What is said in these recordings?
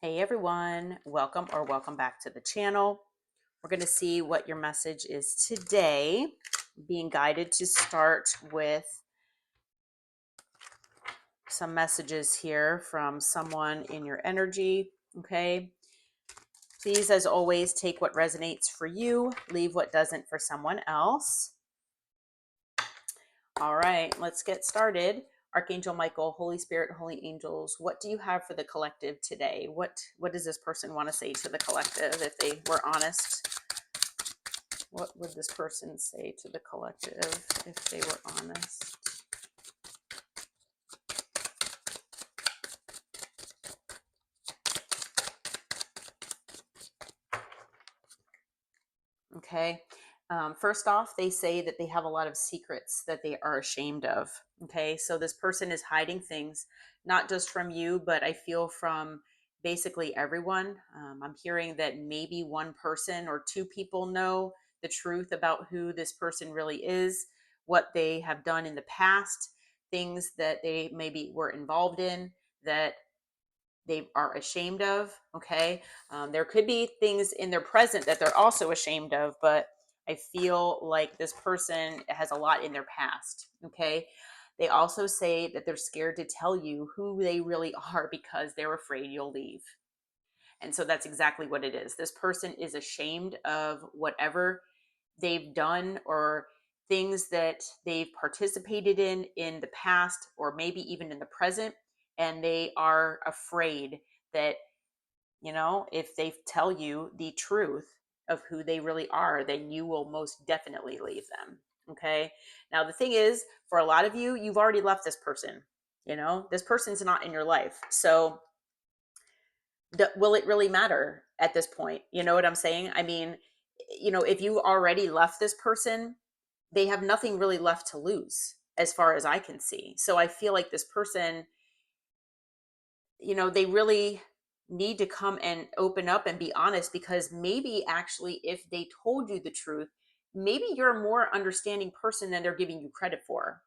Hey everyone, welcome back to the channel. We're going to see what your message is today. Being guided to start with some messages here from someone in your energy. Okay. Please, as always, take what resonates for you, leave what doesn't for someone else. All right, let's get started. Archangel Michael, Holy Spirit, Holy Angels, what do you have for the collective today? What does this person want to say to the collective if they were honest? What would this person say to the collective if they were honest? Okay. First off, they say that they have a lot of secrets that they are ashamed of. Okay. So this person is hiding things, not just from you, but I feel from basically everyone. I'm hearing that maybe one person or two people know the truth about who this person really is, what they have done in the past, things that they maybe were involved in that they are ashamed of. Okay. There could be things in their present that they're also ashamed of, but I feel like this person has a lot in their past. Okay. They also say that they're scared to tell you who they really are because they're afraid you'll leave. And so that's exactly what it is. This person is ashamed of whatever they've done or things that they've participated in the past or maybe even in the present, and they are afraid that, if they tell you the truth of who they really are, then you will most definitely leave them. Okay. Now the thing is, for a lot of you, you've already left this person. This person's not in your life, so will it really matter at this point? You know what I'm saying? I mean, if you already left this person, they have nothing really left to lose as far as I can see. So I feel like this person, they really need to come and open up and be honest, because maybe actually if they told you the truth, maybe you're a more understanding person than they're giving you credit for.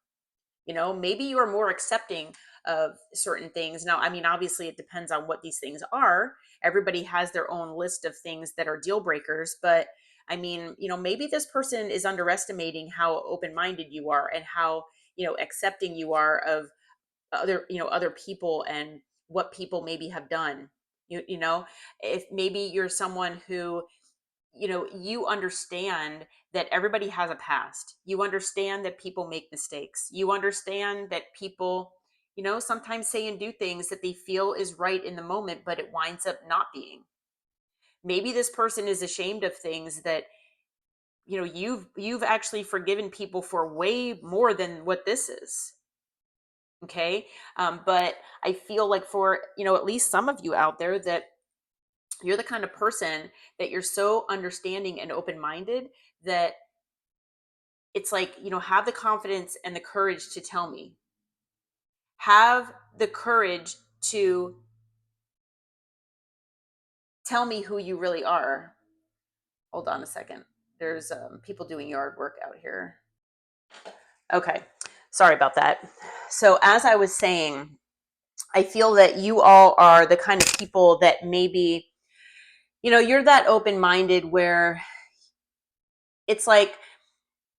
Maybe you're more accepting of certain things. Now, I mean, obviously it depends on what these things are. Everybody has their own list of things that are deal breakers, but I mean, maybe this person is underestimating how open-minded you are and how, accepting you are of other people and what people maybe have done. If maybe you're someone who, you understand that everybody has a past. You understand that people make mistakes. You understand that people, sometimes say and do things that they feel is right in the moment, but it winds up not being. Maybe this person is ashamed of things that, you've actually forgiven people for way more than what this is. Okay. But I feel like for, at least some of you out there, that you're the kind of person that you're so understanding and open-minded that it's like, have the confidence and the courage to tell me. Have the courage to tell me who you really are. Hold on a second. There's people doing yard work out here. Okay. Sorry about that. So, as I was saying, I feel that you all are the kind of people that maybe, you're that open minded where it's like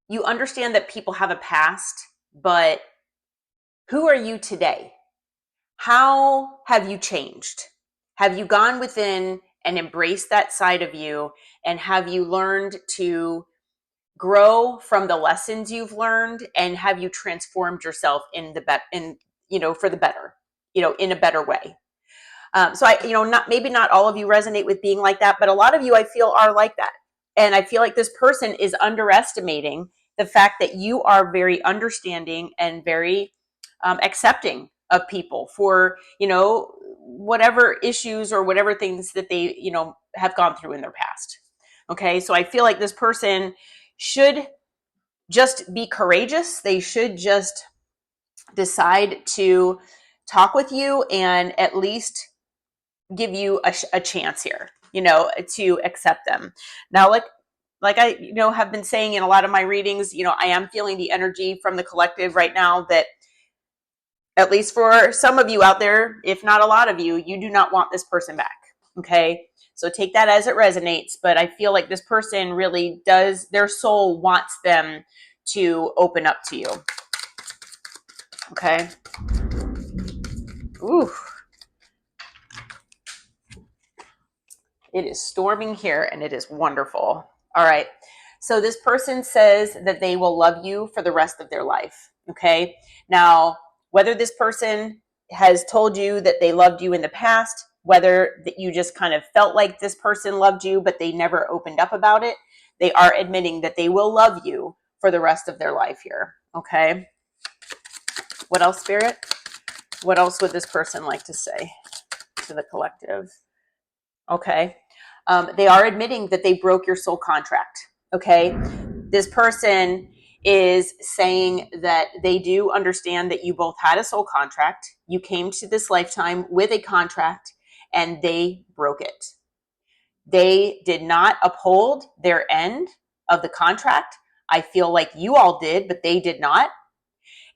you understand that people have a past, but who are you today? How have you changed? Have you gone within and embraced that side of you? And have you learned to grow from the lessons you've learned? And have you transformed yourself for the better, in a better way? So not maybe not all of you resonate with being like that, but a lot of you I feel are like that. And I feel like this person is underestimating the fact that you are very understanding and very accepting of people for, whatever issues or whatever things that they, have gone through in their past. Okay. So I feel like this person should just be courageous. They should just decide to talk with you and at least give you a chance here, to accept them. Now, like I, have been saying in a lot of my readings, I am feeling the energy from the collective right now that at least for some of you out there, if not a lot of you, you do not want this person back. Okay. So take that as it resonates, but I feel like this person really does, their soul wants them to open up to you. Okay. Ooh. It is storming here and it is wonderful. All right. So this person says that they will love you for the rest of their life. Okay. Now, whether this person has told you that they loved you in the past, whether that you just kind of felt like this person loved you, but they never opened up about it, they are admitting that they will love you for the rest of their life here. Okay. What else, Spirit? What else would this person like to say to the collective? Okay. They are admitting that they broke your soul contract. Okay. This person is saying that they do understand that you both had a soul contract. You came to this lifetime with a contract and they broke it. They did not uphold their end of the contract. I feel like you all did, but they did not.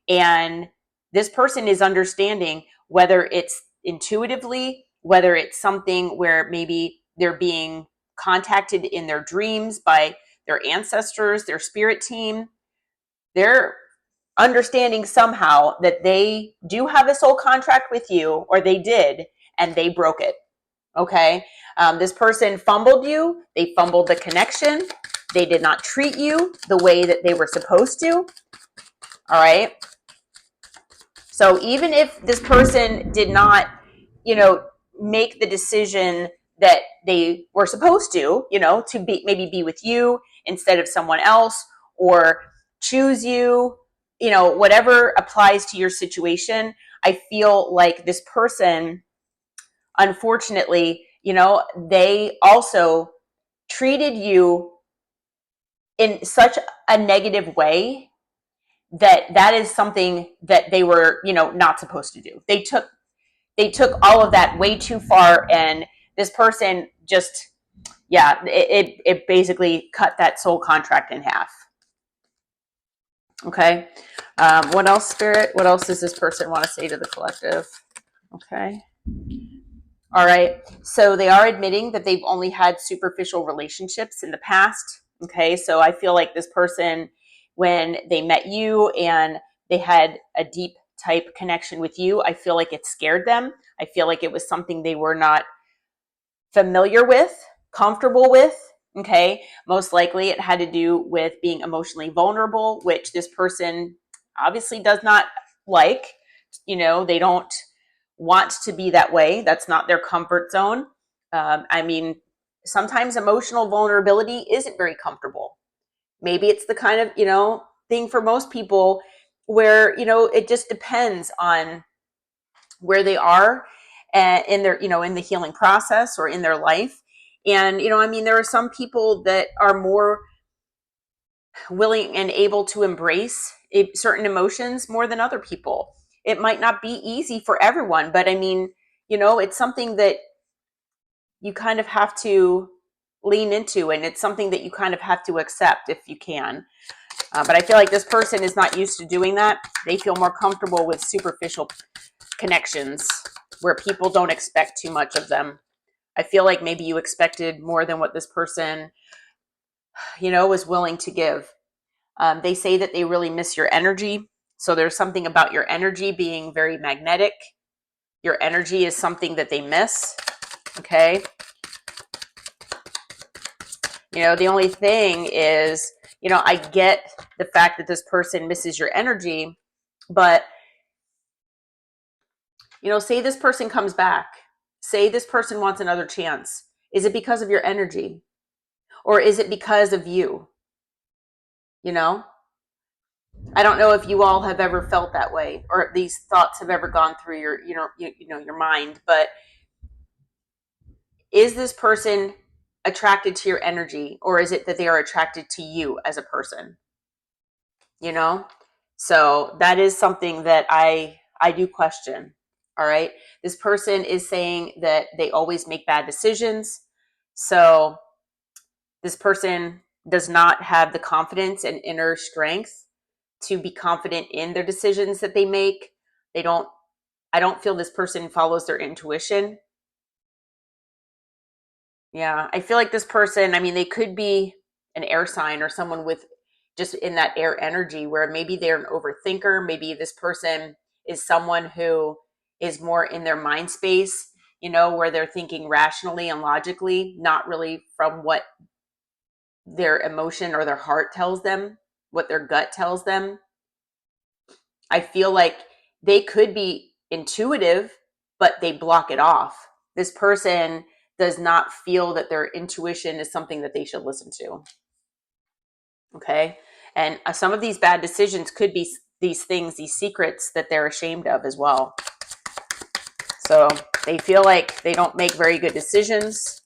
And this person is understanding, whether it's intuitively, whether it's something where maybe they're being contacted in their dreams by their ancestors, their spirit team. They're understanding somehow that they do have a soul contract with you, or they did, and they broke it. Okay. This person fumbled you. They fumbled the connection. They did not treat you the way that they were supposed to. All right. So even if this person did not, make the decision that they were supposed to, maybe be with you instead of someone else, or choose you, whatever applies to your situation, I feel like this person, unfortunately, they also treated you in such a negative way that is something that they were, not supposed to do. They took all of that way too far, and this person just, it basically cut that soul contract in half. Okay. What else, Spirit? What else does this person want to say to the collective? Okay. All right. So they are admitting that they've only had superficial relationships in the past. Okay. So I feel like this person, when they met you and they had a deep type connection with you, I feel like it scared them. I feel like it was something they were not familiar with, comfortable with. Okay. Most likely it had to do with being emotionally vulnerable, which this person obviously does not like. They don't want to be that way. That's not their comfort zone. Sometimes emotional vulnerability isn't very comfortable. Maybe it's the kind of, thing for most people where, it just depends on where they are in their, in the healing process or in their life. And, there are some people that are more willing and able to embrace certain emotions more than other people. It might not be easy for everyone, but it's something that you kind of have to lean into, and it's something that you kind of have to accept if you can. But I feel like this person is not used to doing that. They feel more comfortable with superficial connections where people don't expect too much of them. I feel like maybe you expected more than what this person, was willing to give. They say that they really miss your energy. So there's something about your energy being very magnetic. Your energy is something that they miss. Okay. The only thing is, I get the fact that this person misses your energy, but, say this person comes back, say this person wants another chance. Is it because of your energy, or is it because of you? I don't know if you all have ever felt that way, or these thoughts have ever gone through your mind, but is this person attracted to your energy, or is it that they are attracted to you as a person? So that is something that I do question. All right. This person is saying that they always make bad decisions. So this person does not have the confidence and inner strength to be confident in their decisions that they make. I don't feel this person follows their intuition. Yeah, I feel like this person, I mean, they could be an air sign or someone with just in that air energy where maybe they're an overthinker. Maybe this person is someone who is more in their mind space, where they're thinking rationally and logically, not really from what their emotion or their heart tells them, what their gut tells them. I feel like they could be intuitive, but they block it off. This person does not feel that their intuition is something that they should listen to. Okay. And some of these bad decisions could be these things, these secrets that they're ashamed of as well. So they feel like they don't make very good decisions.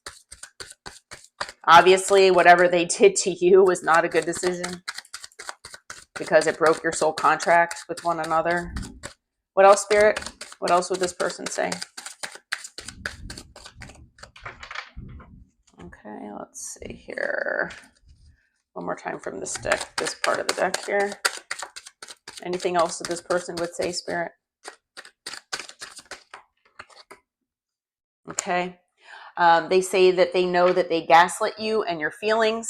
Obviously, whatever they did to you was not a good decision because it broke your soul contract with one another. What else, Spirit? What else would this person say? Okay, let's see here. One more time from this deck, this part of the deck here. Anything else that this person would say, Spirit? Okay. They say that they know that they gaslit you and your feelings.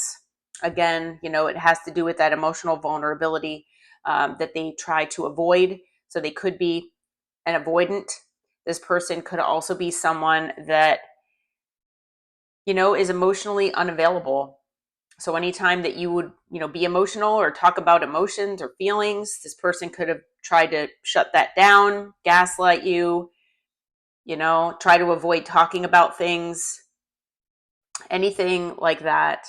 Again, it has to do with that emotional vulnerability that they try to avoid. So they could be an avoidant. This person could also be someone that, is emotionally unavailable. So anytime that you would, be emotional or talk about emotions or feelings, this person could have tried to shut that down, gaslight you, try to avoid talking about things, anything like that.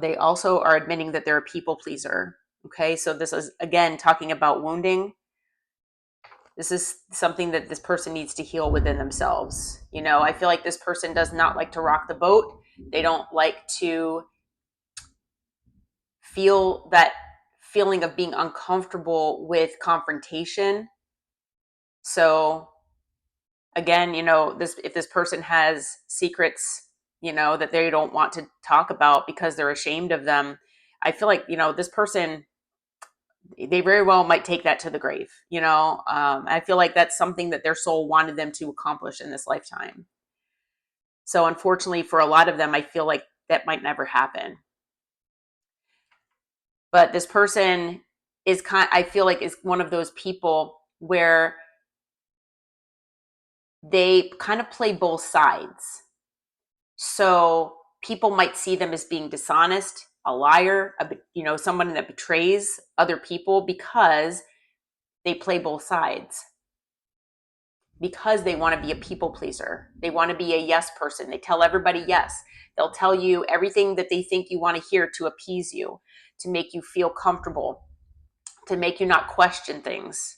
They also are admitting that they're a people pleaser. Okay, so this is, again, talking about wounding. This is something that this person needs to heal within themselves. I feel like this person does not like to rock the boat. They don't like to feel that feeling of being uncomfortable with confrontation. So again, if this person has secrets, that they don't want to talk about because they're ashamed of them, I feel like, this person, they very well might take that to the grave. I feel like that's something that their soul wanted them to accomplish in this lifetime. So unfortunately for a lot of them, I feel like that might never happen. But this person I feel like is one of those people where they kind of play both sides. So people might see them as being dishonest, a liar, someone that betrays other people because they play both sides. Because they want to be a people pleaser. They want to be a yes person. They tell everybody yes. They'll tell you everything that they think you want to hear to appease you, to make you feel comfortable, to make you not question things.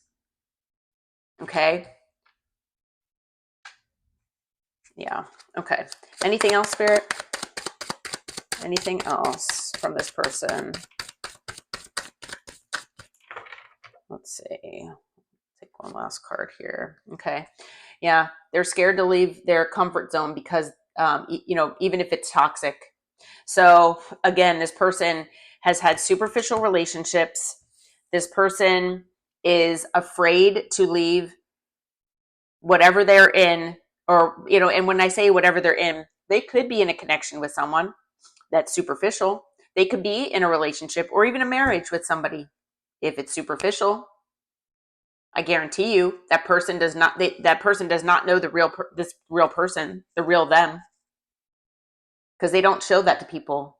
Okay? Yeah. Okay. Anything else, Spirit? Anything else from this person? Let's see. Take one last card here. Okay. Yeah. They're scared to leave their comfort zone because, even if it's toxic. So again, this person has had superficial relationships. This person is afraid to leave whatever they're in, or, and when I say whatever they're in, they could be in a connection with someone that's superficial. They could be in a relationship or even a marriage with somebody. If it's superficial, I guarantee you that person does not know this real person, the real them, because they don't show that to people.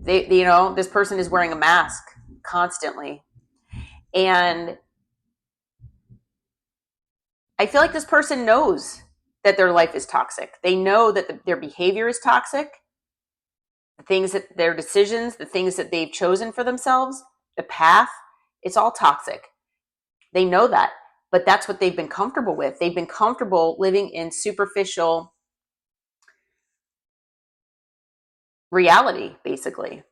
This person is wearing a mask constantly. And I feel like this person knows that their life is toxic. They know that their behavior is toxic. The things that their decisions, the things that they've chosen for themselves, the path, it's all toxic. They know that, but that's what they've been comfortable with. They've been comfortable living in superficial reality, basically.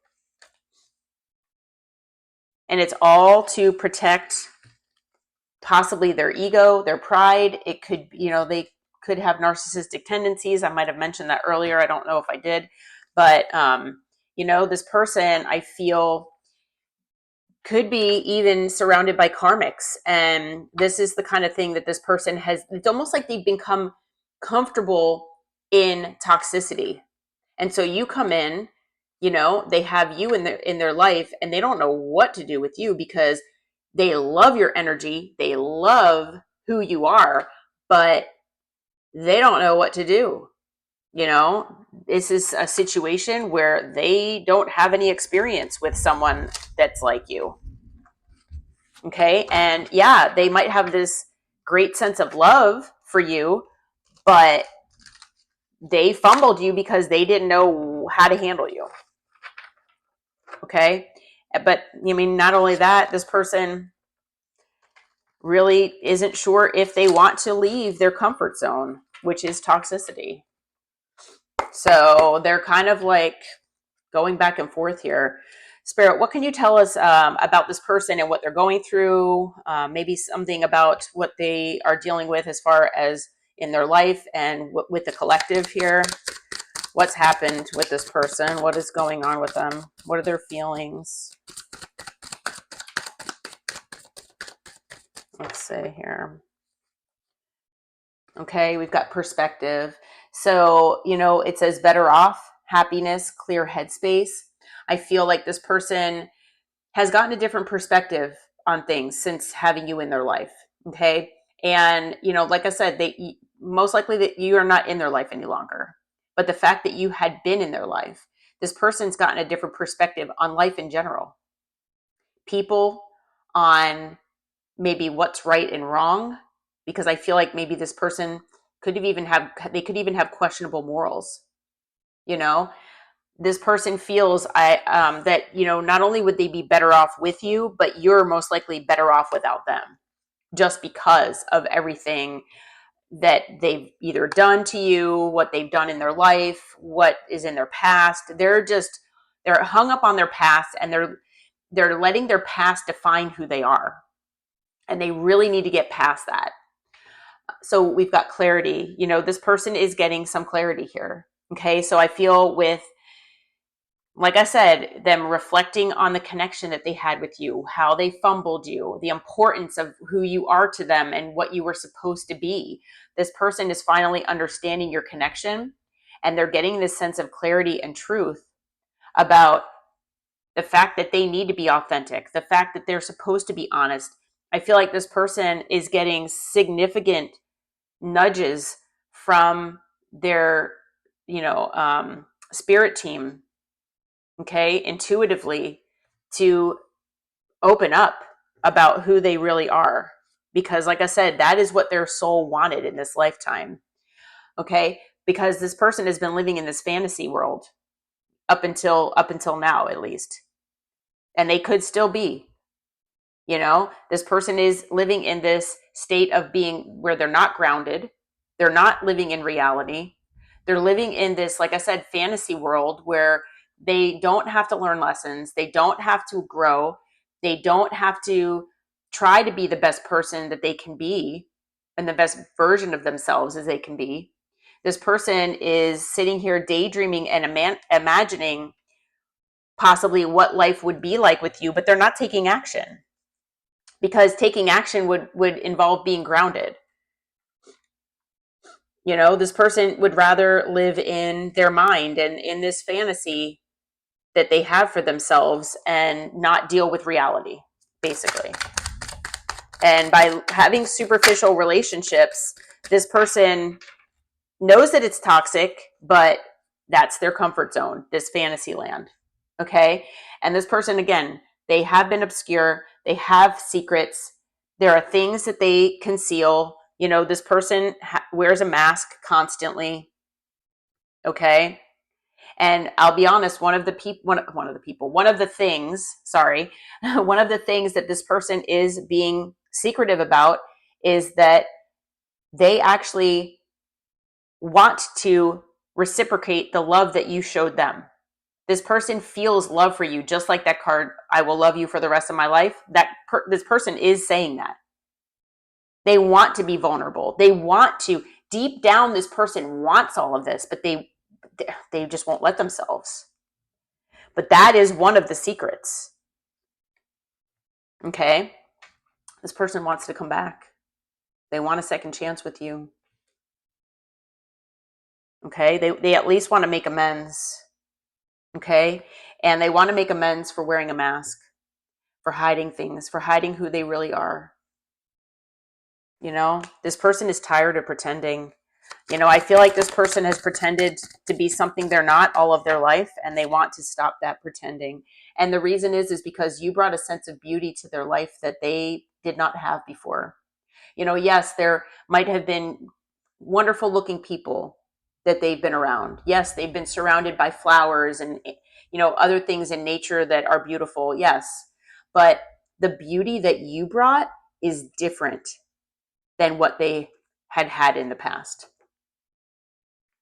And it's all to protect possibly their ego, their pride. It could, they could have narcissistic tendencies. I might have mentioned that earlier. I don't know if I did, but, this person, I feel, could be even surrounded by karmics. And this is the kind of thing that this person has, it's almost like they've become comfortable in toxicity. And so you come in, they have you in their life, and they don't know what to do with you because they love your energy, they love who you are, but they don't know what to do. This is a situation where they don't have any experience with someone that's like you. Okay. And yeah, they might have this great sense of love for you, but they fumbled you because they didn't know how to handle you. Okay. But not only that, this person really isn't sure if they want to leave their comfort zone, which is toxicity. So they're kind of like going back and forth here. Spirit, what can you tell us about this person and what they're going through? Maybe something about what they are dealing with as far as in their life and with the collective here. What's happened with this person? What is going on with them? What are their feelings? Let's see here. Okay, we've got perspective. So, it says better off, happiness, clear headspace. I feel like this person has gotten a different perspective on things since having you in their life. Okay. And, like I said, they most likely that you are not in their life any longer. But the fact that you had been in their life, this person's gotten a different perspective on life in general. People, on maybe what's right and wrong, because I feel like maybe this person could even have questionable morals. This person feels that not only would they be better off with you, but you're most likely better off without them, just because of everything that they've either done to you, what they've done in their life, what is in their past. They're hung up on their past, and they're letting their past define who they are, and they really need to get past that. So we've got clarity. This person is getting some clarity here. Okay, so I feel with, like I said, them reflecting on the connection that they had with you, how they fumbled you, the importance of who you are to them and what you were supposed to be. This person is finally understanding your connection, and they're getting this sense of clarity and truth about the fact that they need to be authentic, the fact that they're supposed to be honest. I feel like this person is getting significant nudges from their, spirit team, okay, intuitively, to open up about who they really are. Because, like I said, that is what their soul wanted in this lifetime, okay? Because this person has been living in this fantasy world up until now, at least. And they could still be. This person is living in this state of being where they're not grounded. They're not living in reality. They're living in this, like I said, fantasy world where they don't have to learn lessons. They don't have to grow. They don't have to try to be the best person that they can be and the best version of themselves as they can be. This person is sitting here daydreaming and imagining possibly what life would be like with you, but they're not taking action, because taking action would involve being grounded. This person would rather live in their mind and in this fantasy that they have for themselves and not deal with reality, basically. And by having superficial relationships, this person knows that it's toxic, but that's their comfort zone, this fantasy land. Okay. And this person, again, they have been obscure. They have secrets. There are things that they conceal. This person wears a mask constantly. Okay. And I'll be honest, one of the things, sorry, one of the things that this person is being secretive about is that they actually want to reciprocate the love that you showed them. This person feels love for you, just like that card, I will love you for the rest of my life. This person is saying that. They want to be vulnerable. They want to, deep down, this person wants all of this, but they just won't let themselves. But that is one of the secrets. Okay? This person wants to come back. They want a second chance with you. Okay. They at least want to make amends. Okay. And they want to make amends for wearing a mask, for hiding things, for hiding who they really are. You know, this person is tired of pretending. You know, I feel like this person has pretended to be something they're not all of their life, and they want to stop that pretending. And the reason is because you brought a sense of beauty to their life that they did not have before. You know, yes, there might have been wonderful looking people that they've been around. Yes, they've been surrounded by flowers and, you know, other things in nature that are beautiful. Yes. But the beauty that you brought is different than what they had had in the past.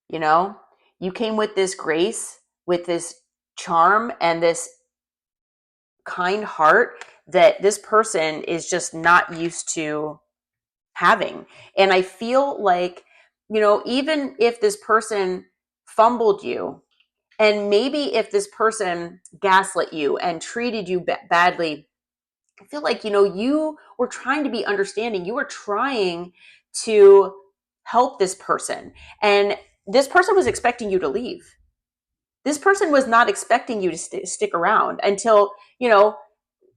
You know, you came with this grace, with this charm, and this kind heart that this person is just not used to having. And I feel like, you know, even if this person fumbled you, and maybe if this person gaslit you and treated you badly, I feel like, you know, you were trying to be understanding. You were trying to help this person. And this person was expecting you to leave. This person was not expecting you to stick around until, you know,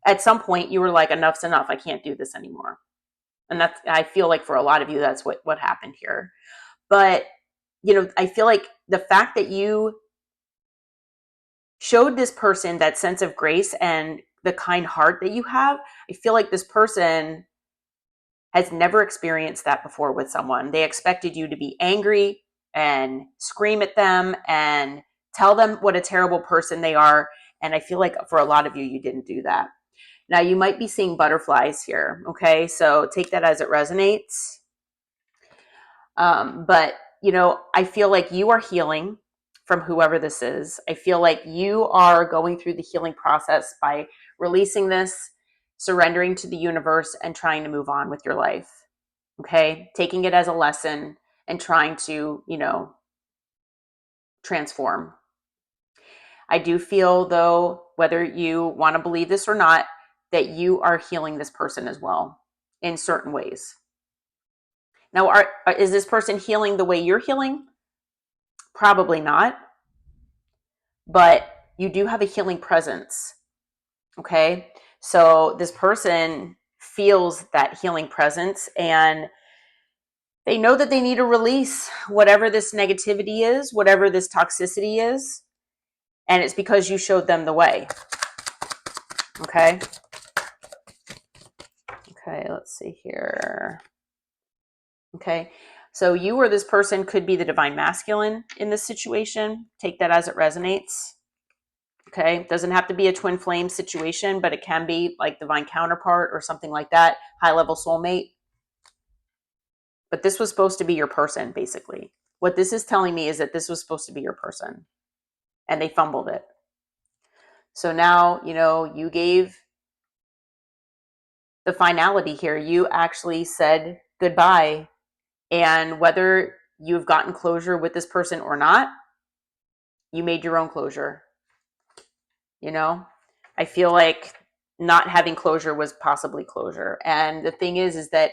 at some point you were like, enough's enough. I can't do this anymore. And that's, I feel like for a lot of you, that's what happened here. But, you know, I feel like the fact that you showed this person that sense of grace and the kind heart that you have, I feel like this person has never experienced that before with someone. They expected you to be angry and scream at them and tell them what a terrible person they are. And I feel like for a lot of you, you didn't do that. Now, you might be seeing butterflies here. Okay. So take that as it resonates. But, you know, I feel like you are healing from whoever this is. I feel like you are going through the healing process by releasing this, surrendering to the universe, and trying to move on with your life. Okay. Taking it as a lesson and trying to, you know, transform. I do feel, though, whether you want to believe this or not, that you are healing this person as well in certain ways. Now, is this person healing the way you're healing? Probably not, but you do have a healing presence. Okay. So this person feels that healing presence, and they know that they need to release whatever this negativity is, whatever this toxicity is. And it's because you showed them the way. Okay. Okay. Let's see here. Okay. So you or this person could be the divine masculine in this situation. Take that as it resonates. Okay. Doesn't have to be a twin flame situation, but it can be like divine counterpart or something like that. High level soulmate. But this was supposed to be your person, basically. What this is telling me is that this was supposed to be your person, and they fumbled it. So now, you know, you gave the finality here. You actually said goodbye. And whether you've gotten closure with this person or not, you made your own closure. You know, I feel like not having closure was possibly closure. And the thing is that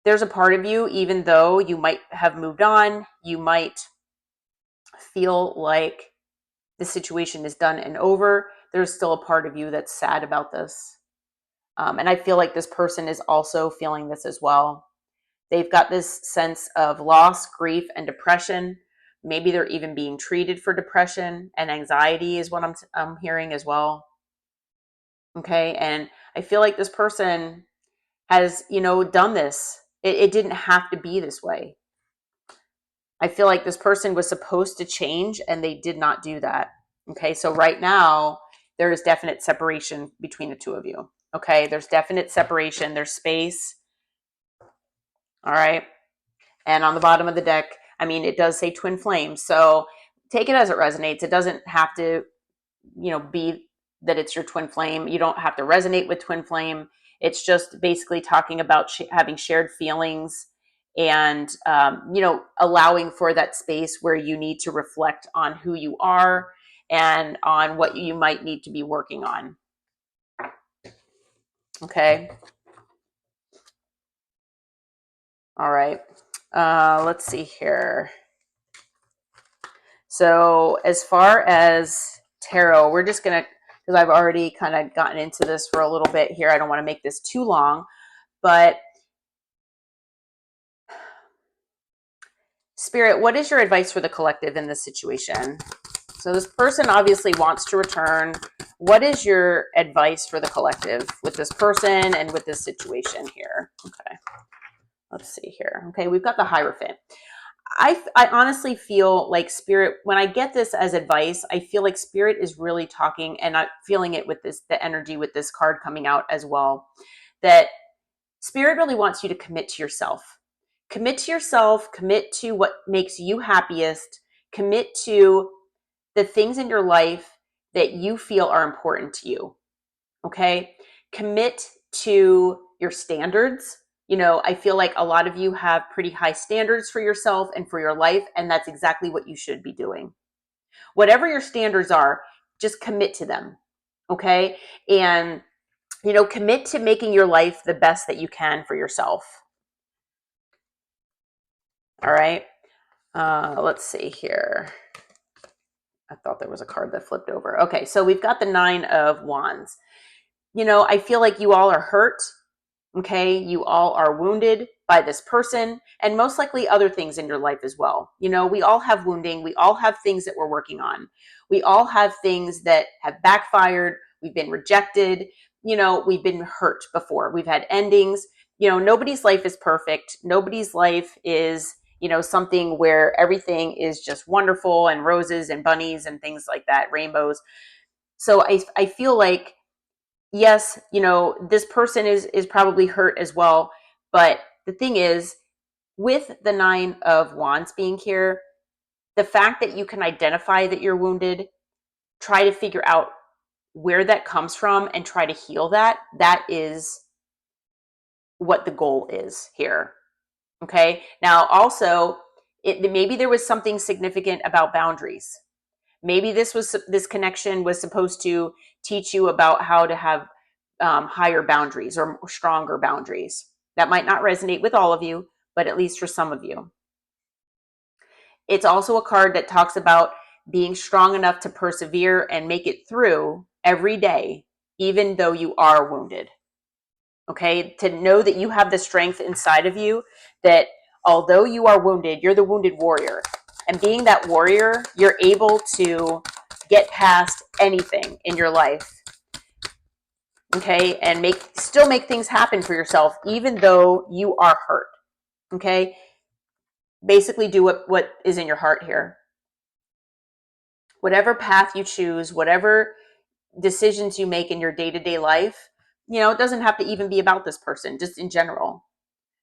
there's a part of you, even though you might have moved on, you might feel like the situation is done and over, there's still a part of you that's sad about this. And I feel like this person is also feeling this as well. They've got this sense of loss, grief, and depression. Maybe they're even being treated for depression and anxiety is what I'm hearing as well. Okay. And I feel like this person has, you know, done this. It didn't have to be this way. I feel like this person was supposed to change and they did not do that. Okay. So right now, there is definite separation between the two of you. Okay. There's definite separation. There's space. All right. And on the bottom of the deck, I mean, it does say twin flames. So take it as it resonates. It doesn't have to, you know, be that it's your twin flame. You don't have to resonate with twin flame. It's just basically talking about having shared feelings and, you know, allowing for that space where you need to reflect on who you are and on what you might need to be working on. Okay. All right. Let's see here. So as far as tarot, we're just going to, because I've already kind of gotten into this for a little bit here. I don't want to make this too long, but Spirit, what is your advice for the collective in this situation? So this person obviously wants to return. What is your advice for the collective with this person and with this situation here? Okay, let's see here. Okay, we've got the Hierophant. I honestly feel like Spirit, when I get this as advice, I feel like Spirit is really talking, and I'm feeling it with this, the energy with this card coming out as well, that Spirit really wants you to commit to yourself. Commit to yourself, commit to what makes you happiest, commit to the things in your life that you feel are important to you. Okay? Commit to your standards. You know, I feel like a lot of you have pretty high standards for yourself and for your life, and that's exactly what you should be doing. Whatever your standards are, just commit to them. Okay? And, you know, commit to making your life the best that you can for yourself. All right? Let's see here. I thought there was a card that flipped over. Okay, so we've got the 9 of Wands. You know, I feel like you all are hurt. Okay, you all are wounded by this person and most likely other things in your life as well. You know, we all have wounding. We all have things that we're working on. We all have things that have backfired. We've been rejected. You know, we've been hurt before. We've had endings. You know, nobody's life is perfect. Nobody's life is, you know, something where everything is just wonderful and roses and bunnies and things like that, rainbows. So I feel like, yes, you know, this person is probably hurt as well. But the thing is, with the 9 of Wands being here, the fact that you can identify that you're wounded, try to figure out where that comes from and try to heal that, that is what the goal is here. Okay. Now, also, maybe there was something significant about boundaries. Maybe this connection was supposed to teach you about how to have higher boundaries or stronger boundaries. That might not resonate with all of you, but at least for some of you. It's also a card that talks about being strong enough to persevere and make it through every day, even though you are wounded. Okay, to know that you have the strength inside of you, that although you are wounded, you're the wounded warrior. And being that warrior, you're able to get past anything in your life. Okay, and still make things happen for yourself, even though you are hurt. Okay, basically do what is in your heart here. Whatever path you choose, whatever decisions you make in your day-to-day life, you know, it doesn't have to even be about this person, just in general.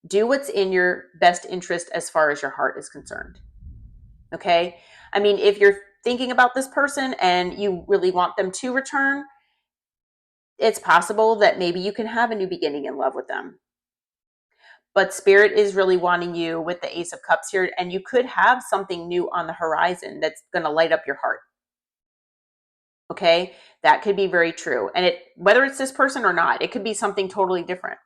Do what's in your best interest as far as your heart is concerned. Okay, I mean, if you're thinking about this person and you really want them to return, it's possible that maybe you can have a new beginning in love with them. But Spirit is really wanting you with the Ace of Cups here, and you could have something new on the horizon that's going to light up your heart. Okay, that could be very true. And whether it's this person or not, it could be something totally different.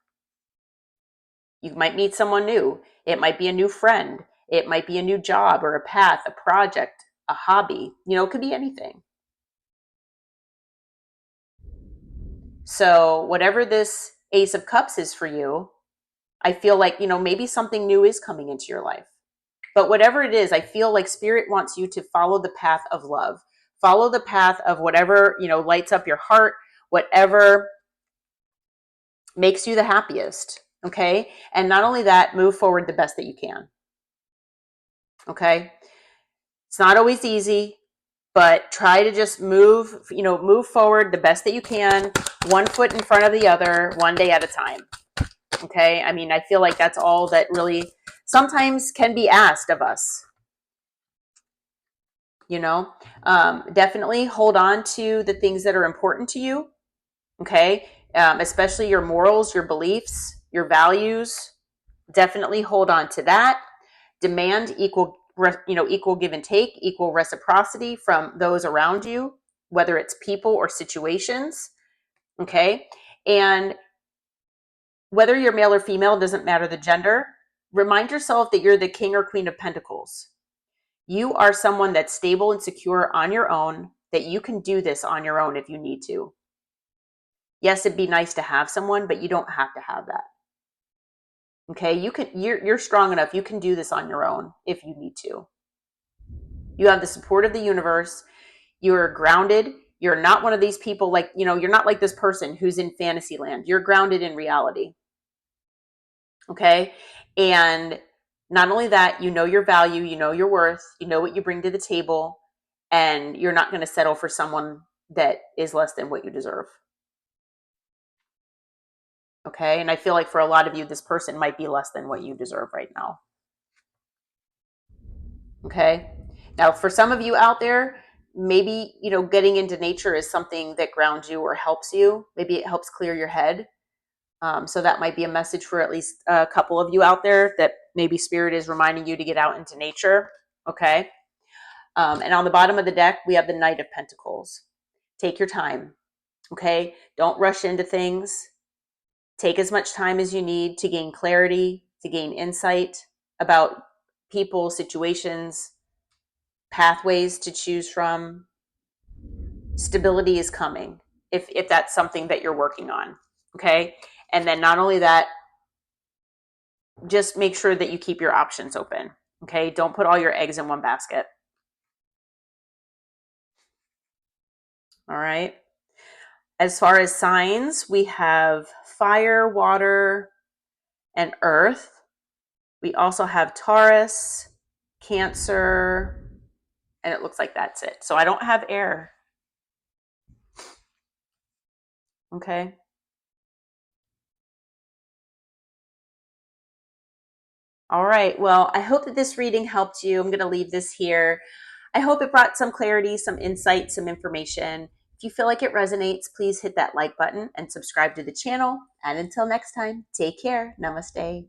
You might meet someone new. It might be a new friend. It might be a new job or a path, a project, a hobby. You know, it could be anything. So whatever this Ace of Cups is for you, I feel like, you know, maybe something new is coming into your life. But whatever it is, I feel like Spirit wants you to follow the path of love. Follow the path of whatever, you know, lights up your heart, whatever makes you the happiest. Okay. And not only that, move forward the best that you can. Okay. It's not always easy, but try to just move forward the best that you can, one foot in front of the other, one day at a time. Okay. I mean, I feel like that's all that really sometimes can be asked of us. You know, definitely hold on to the things that are important to you. Okay. Especially your morals, your beliefs, your values. Definitely hold on to that. Demand equal give and take, equal reciprocity from those around you, whether it's people or situations. Okay. And whether you're male or female, doesn't matter the gender. Remind yourself that you're the king or queen of pentacles. You are someone that's stable and secure on your own, that you can do this on your own if you need to. Yes, it'd be nice to have someone, but you don't have to have that. Okay, you're strong enough. You can do this on your own if you need to. You have the support of the universe. You're grounded. You're not one of these people like, you're not like this person who's in fantasy land. You're grounded in reality. Okay? And not only that, you know your value, you know your worth, you know what you bring to the table, and you're not going to settle for someone that is less than what you deserve. Okay? And I feel like for a lot of you, this person might be less than what you deserve right now. Okay? Now, for some of you out there, maybe, getting into nature is something that grounds you or helps you. Maybe it helps clear your head. So that might be a message for at least a couple of you out there, that maybe spirit is reminding you to get out into nature. Okay. And on the bottom of the deck, we have the Knight of Pentacles. Take your time. Okay. Don't rush into things. Take as much time as you need to gain clarity, to gain insight about people, situations, pathways to choose from. Stability is coming if that's something that you're working on. Okay. And then not only that, just make sure that you keep your options open. Okay. Don't put all your eggs in one basket. All right. As far as signs, we have fire, water, and earth. We also have Taurus, Cancer, and it looks like that's it. So I don't have air. Okay. All right. Well, I hope that this reading helped you. I'm going to leave this here. I hope it brought some clarity, some insight, some information. If you feel like it resonates, please hit that like button and subscribe to the channel. And until next time, take care. Namaste.